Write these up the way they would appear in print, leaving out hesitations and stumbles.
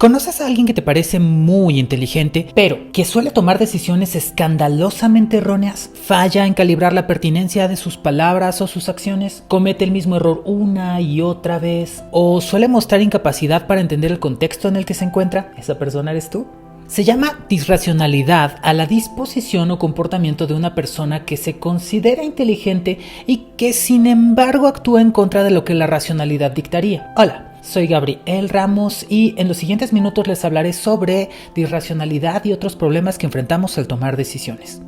¿Conoces a alguien que te parece muy inteligente, pero que suele tomar decisiones escandalosamente erróneas? ¿Falla en calibrar la pertinencia de sus palabras o sus acciones? ¿Comete el mismo error una y otra vez? ¿O suele mostrar incapacidad para entender el contexto en el que se encuentra? ¿Esa persona eres tú? Se llama disracionalidad a la disposición o comportamiento de una persona que se considera inteligente y que sin embargo actúa en contra de lo que la racionalidad dictaría. Hola, soy Gabriel Ramos y en los siguientes minutos les hablaré sobre disracionalidad y otros problemas que enfrentamos al tomar decisiones.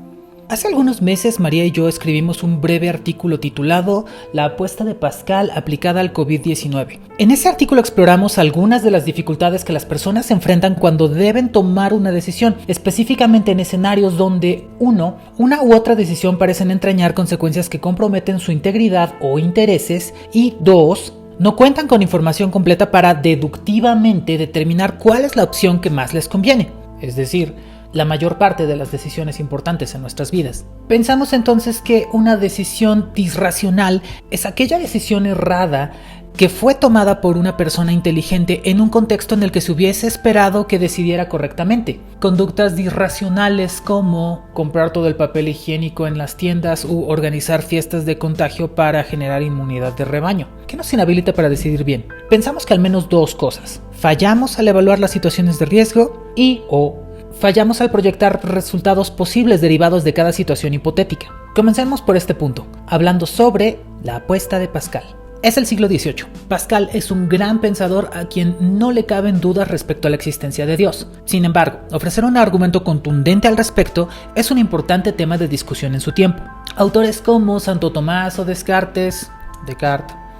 Hace algunos meses María y yo escribimos un breve artículo titulado La apuesta de Pascal aplicada al COVID-19. En ese artículo exploramos algunas de las dificultades que las personas enfrentan cuando deben tomar una decisión, específicamente en escenarios donde una u otra decisión parecen entrañar consecuencias que comprometen su integridad o intereses y dos, no cuentan con información completa para deductivamente determinar cuál es la opción que más les conviene, es decir, la mayor parte de las decisiones importantes en nuestras vidas. Pensamos entonces que una decisión disracional es aquella decisión errada que fue tomada por una persona inteligente en un contexto en el que se hubiese esperado que decidiera correctamente. Conductas disracionales como comprar todo el papel higiénico en las tiendas u organizar fiestas de contagio para generar inmunidad de rebaño. ¿Qué nos inhabilita para decidir bien? Pensamos que al menos dos cosas. Fallamos al evaluar las situaciones de riesgo o fallamos al proyectar resultados posibles derivados de cada situación hipotética. Comencemos por este punto, hablando sobre la apuesta de Pascal. Es el siglo XVIII. Pascal es un gran pensador a quien no le caben dudas respecto a la existencia de Dios. Sin embargo, ofrecer un argumento contundente al respecto es un importante tema de discusión en su tiempo. Autores como Santo Tomás o Descartes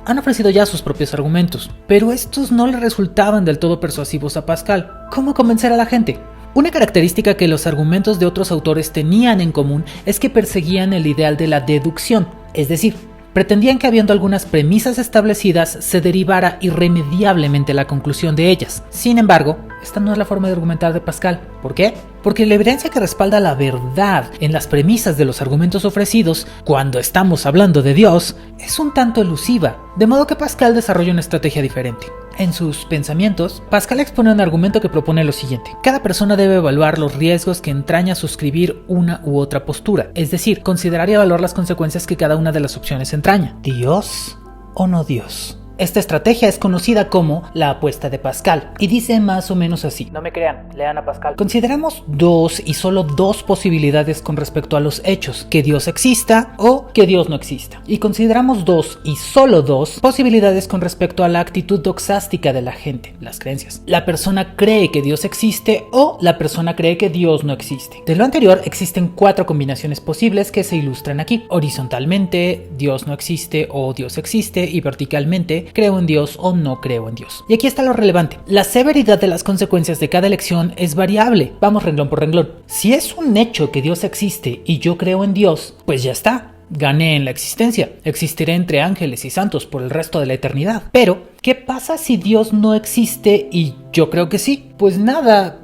han ofrecido ya sus propios argumentos, pero estos no le resultaban del todo persuasivos a Pascal. ¿Cómo convencer a la gente? Una característica que los argumentos de otros autores tenían en común es que perseguían el ideal de la deducción, es decir, pretendían que habiendo algunas premisas establecidas se derivara irremediablemente la conclusión de ellas. Sin embargo, esta no es la forma de argumentar de Pascal. ¿Por qué? Porque la evidencia que respalda la verdad en las premisas de los argumentos ofrecidos, cuando estamos hablando de Dios, es un tanto elusiva, de modo que Pascal desarrolla una estrategia diferente. En sus pensamientos, Pascal expone un argumento que propone lo siguiente: cada persona debe evaluar los riesgos que entraña suscribir una u otra postura, es decir, considerar y evaluar las consecuencias que cada una de las opciones entraña. ¿Dios o no Dios? Esta estrategia es conocida como la apuesta de Pascal y dice más o menos así. No me crean, lean a Pascal. Consideramos dos y solo dos posibilidades con respecto a los hechos: que Dios exista o que Dios no exista. Y consideramos dos y solo dos posibilidades con respecto a la actitud doxástica de la gente, las creencias. La persona cree que Dios existe o la persona cree que Dios no existe. De lo anterior existen cuatro combinaciones posibles que se ilustran aquí. Horizontalmente, Dios no existe o Dios existe, y verticalmente, creo en Dios o no creo en Dios. Y aquí está lo relevante: la severidad de las consecuencias de cada elección es variable. Vamos renglón por renglón. Si es un hecho que Dios existe y yo creo en Dios, pues ya está, gané en la existencia. Existiré entre ángeles y santos por el resto de la eternidad. Pero, ¿qué pasa si Dios no existe y yo creo que sí? Pues nada,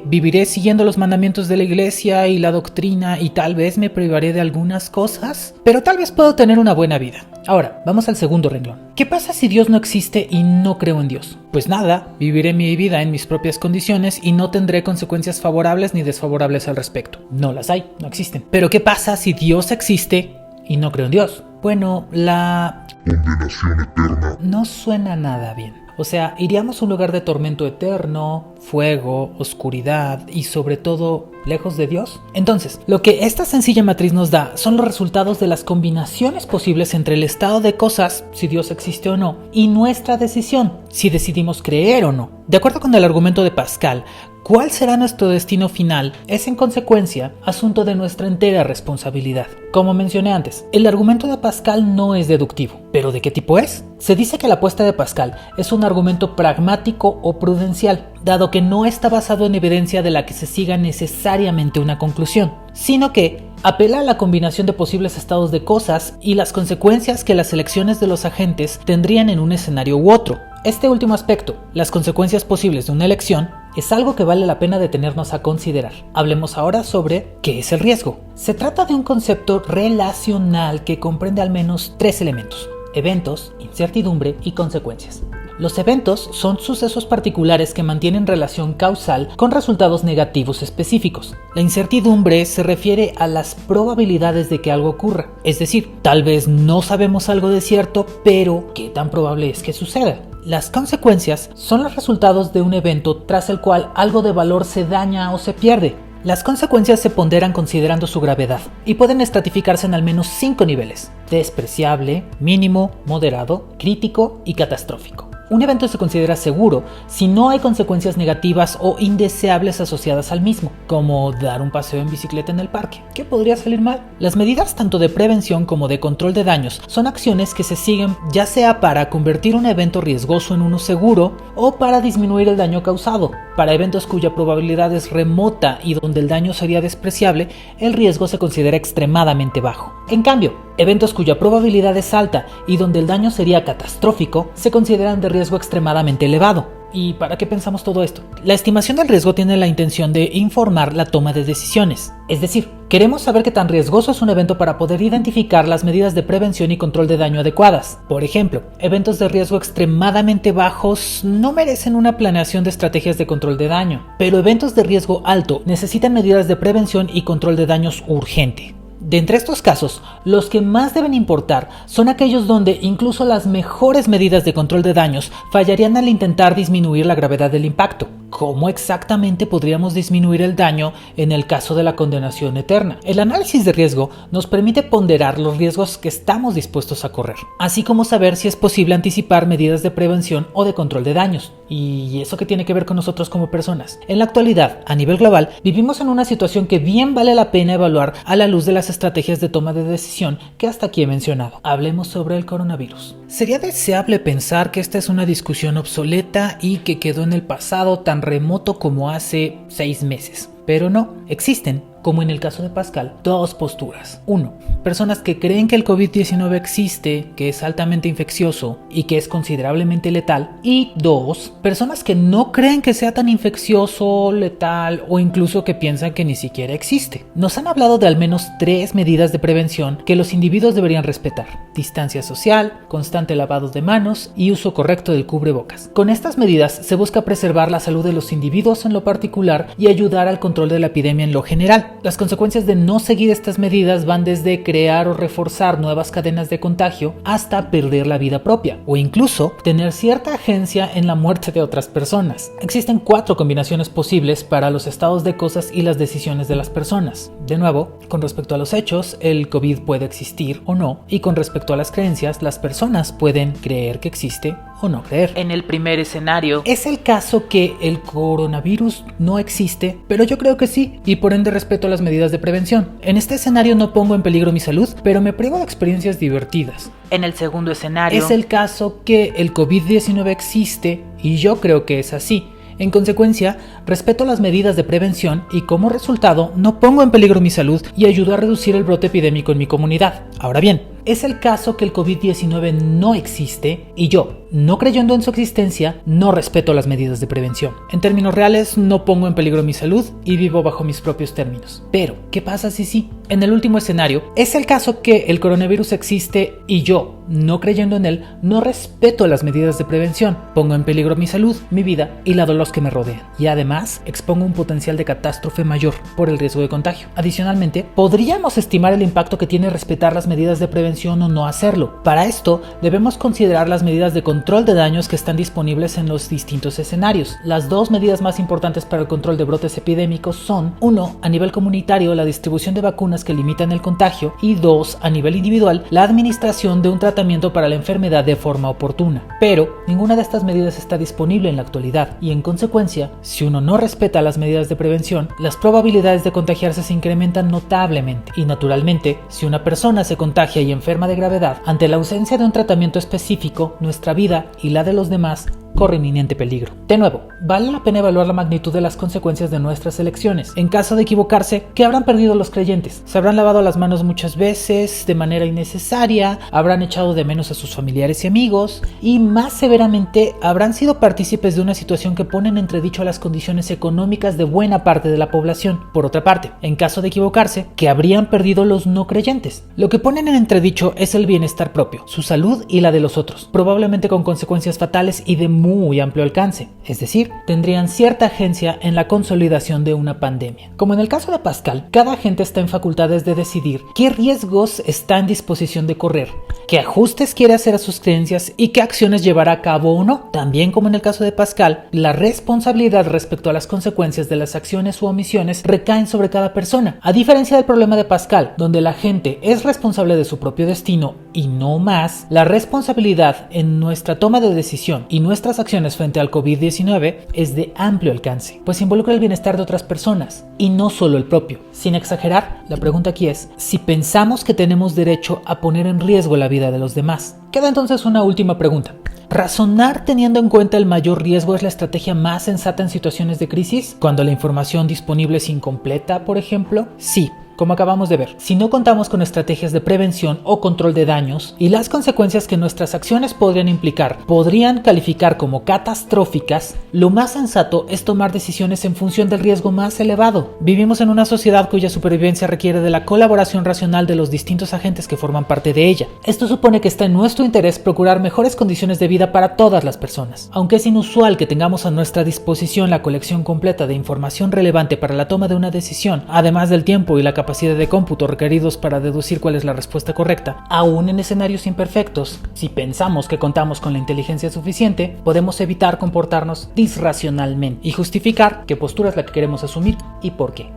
viviré siguiendo los mandamientos de la iglesia y la doctrina y tal vez me privaré de algunas cosas, pero tal vez puedo tener una buena vida. Ahora, vamos al segundo renglón. ¿Qué pasa si Dios no existe y no creo en Dios? Pues nada, viviré mi vida en mis propias condiciones y no tendré consecuencias favorables ni desfavorables al respecto. No las hay, no existen. Pero ¿qué pasa si Dios existe y no creo en Dios? Bueno, la condenación eterna no suena nada bien. O sea, iríamos a un lugar de tormento eterno, fuego, oscuridad y sobre todo, lejos de Dios. Entonces, lo que esta sencilla matriz nos da son los resultados de las combinaciones posibles entre el estado de cosas, si Dios existe o no, y nuestra decisión, si decidimos creer o no. De acuerdo con el argumento de Pascal, ¿cuál será nuestro destino final? Es en consecuencia asunto de nuestra entera responsabilidad. Como mencioné antes, el argumento de Pascal no es deductivo. ¿Pero de qué tipo es? Se dice que la apuesta de Pascal es un argumento pragmático o prudencial, dado que no está basado en evidencia de la que se siga necesariamente una conclusión, sino que apela a la combinación de posibles estados de cosas y las consecuencias que las elecciones de los agentes tendrían en un escenario u otro. Este último aspecto, las consecuencias posibles de una elección, es algo que vale la pena detenernos a considerar. Hablemos ahora sobre ¿qué es el riesgo? Se trata de un concepto relacional que comprende al menos tres elementos: eventos, incertidumbre y consecuencias. Los eventos son sucesos particulares que mantienen relación causal con resultados negativos específicos. La incertidumbre se refiere a las probabilidades de que algo ocurra. Es decir, tal vez no sabemos algo de cierto, pero ¿qué tan probable es que suceda? Las consecuencias son los resultados de un evento tras el cual algo de valor se daña o se pierde. Las consecuencias se ponderan considerando su gravedad y pueden estratificarse en al menos 5 niveles: despreciable, mínimo, moderado, crítico y catastrófico. Un evento se considera seguro si no hay consecuencias negativas o indeseables asociadas al mismo, como dar un paseo en bicicleta en el parque. ¿Qué podría salir mal? Las medidas tanto de prevención como de control de daños son acciones que se siguen ya sea para convertir un evento riesgoso en uno seguro o para disminuir el daño causado. Para eventos cuya probabilidad es remota y donde el daño sería despreciable, el riesgo se considera extremadamente bajo. En cambio, eventos cuya probabilidad es alta y donde el daño sería catastrófico se consideran de riesgo extremadamente elevado. ¿Y para qué pensamos todo esto? La estimación del riesgo tiene la intención de informar la toma de decisiones. Es decir, queremos saber qué tan riesgoso es un evento para poder identificar las medidas de prevención y control de daño adecuadas. Por ejemplo, eventos de riesgo extremadamente bajos no merecen una planeación de estrategias de control de daño, pero eventos de riesgo alto necesitan medidas de prevención y control de daños urgente. De entre estos casos, los que más deben importar son aquellos donde incluso las mejores medidas de control de daños fallarían al intentar disminuir la gravedad del impacto. ¿Cómo exactamente podríamos disminuir el daño en el caso de la condenación eterna? El análisis de riesgo nos permite ponderar los riesgos que estamos dispuestos a correr, así como saber si es posible anticipar medidas de prevención o de control de daños. ¿Y eso qué tiene que ver con nosotros como personas? En la actualidad, a nivel global, vivimos en una situación que bien vale la pena evaluar a la luz de las estrategias de toma de decisión que hasta aquí he mencionado. Hablemos sobre el coronavirus. Sería deseable pensar que esta es una discusión obsoleta y que quedó en el pasado tan remoto como hace 6 meses. Pero no, existen, como en el caso de Pascal, dos posturas. 1. Personas que creen que el COVID-19 existe, que es altamente infeccioso y que es considerablemente letal. Y 2. Personas que no creen que sea tan infeccioso, letal o incluso que piensan que ni siquiera existe. Nos han hablado de al menos 3 medidas de prevención que los individuos deberían respetar: distancia social, constante lavado de manos y uso correcto del cubrebocas. Con estas medidas se busca preservar la salud de los individuos en lo particular y ayudar al control de la epidemia en lo general. Las consecuencias de no seguir estas medidas van desde crear o reforzar nuevas cadenas de contagio hasta perder la vida propia o incluso tener cierta agencia en la muerte de otras personas. Existen 4 combinaciones posibles para los estados de cosas y las decisiones de las personas. De nuevo, con respecto a los hechos, el COVID puede existir o no, y con respecto a las creencias, las personas pueden creer que existe o no creer. En el primer escenario, es el caso que el coronavirus no existe, pero yo creo que sí, y por ende respeto las medidas de prevención. En este escenario no pongo en peligro mi salud, pero me privo de experiencias divertidas. En el segundo escenario, es el caso que el COVID-19 existe, y yo creo que es así. En consecuencia, respeto las medidas de prevención y como resultado no pongo en peligro mi salud y ayudo a reducir el brote epidémico en mi comunidad. Ahora bien, es el caso que el COVID-19 no existe y yo, no creyendo en su existencia, no respeto las medidas de prevención. En términos reales, no pongo en peligro mi salud y vivo bajo mis propios términos. Pero, ¿qué pasa si sí? En el último escenario, es el caso que el coronavirus existe y yo, no creyendo en él, no respeto las medidas de prevención. Pongo en peligro mi salud, mi vida y la de los que me rodean. Y además, expongo un potencial de catástrofe mayor por el riesgo de contagio. Adicionalmente, podríamos estimar el impacto que tiene respetar las medidas de prevención o no hacerlo. Para esto, debemos considerar las medidas de control de daños que están disponibles en los distintos escenarios. Las 2 medidas más importantes para el control de brotes epidémicos son: 1. A nivel comunitario, la distribución de vacunas que limitan el contagio, y 2. A nivel individual, la administración de un tratamiento para la enfermedad de forma oportuna. Pero ninguna de estas medidas está disponible en la actualidad y en consecuencia, si uno no respeta las medidas de prevención, las probabilidades de contagiarse se incrementan notablemente. Y naturalmente, si una persona se contagia y enferma de gravedad, ante la ausencia de un tratamiento específico, nuestra vida y la de los demás corre inminente peligro. De nuevo, vale la pena evaluar la magnitud de las consecuencias de nuestras elecciones. En caso de equivocarse, ¿qué habrán perdido los creyentes? ¿Se habrán lavado las manos muchas veces de manera innecesaria? ¿Habrán echado de menos a sus familiares y amigos? Y más severamente, ¿habrán sido partícipes de una situación que pone en entredicho las condiciones económicas de buena parte de la población? Por otra parte, en caso de equivocarse, ¿qué habrían perdido los no creyentes? Lo que ponen en entredicho es el bienestar propio, su salud y la de los otros, probablemente con consecuencias fatales y de muy amplio alcance. Es decir, tendrían cierta agencia en la consolidación de una pandemia. Como en el caso de Pascal, cada agente está en facultades de decidir qué riesgos está en disposición de correr, qué ajustes quiere hacer a sus creencias y qué acciones llevará a cabo o no. También como en el caso de Pascal, la responsabilidad respecto a las consecuencias de las acciones u omisiones recaen sobre cada persona. A diferencia del problema de Pascal, donde la gente es responsable de su propio destino y no más, la responsabilidad en nuestra toma de decisión y nuestras acciones frente al COVID-19 es de amplio alcance, pues involucra el bienestar de otras personas y no solo el propio. Sin exagerar, la pregunta aquí es si pensamos que tenemos derecho a poner en riesgo la vida de los demás. Queda entonces una última pregunta. ¿Razonar teniendo en cuenta el mayor riesgo es la estrategia más sensata en situaciones de crisis? ¿Cuando la información disponible es incompleta, por ejemplo? Sí. Como acabamos de ver, si no contamos con estrategias de prevención o control de daños y las consecuencias que nuestras acciones podrían implicar podrían calificar como catastróficas, lo más sensato es tomar decisiones en función del riesgo más elevado. Vivimos en una sociedad cuya supervivencia requiere de la colaboración racional de los distintos agentes que forman parte de ella. Esto supone que está en nuestro interés procurar mejores condiciones de vida para todas las personas. Aunque es inusual que tengamos a nuestra disposición la colección completa de información relevante para la toma de una decisión, además del tiempo y la capacidad de cómputo requeridos para deducir cuál es la respuesta correcta, aún en escenarios imperfectos, si pensamos que contamos con la inteligencia suficiente, podemos evitar comportarnos disracionalmente y justificar qué postura es la que queremos asumir y por qué.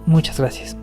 Muchas gracias.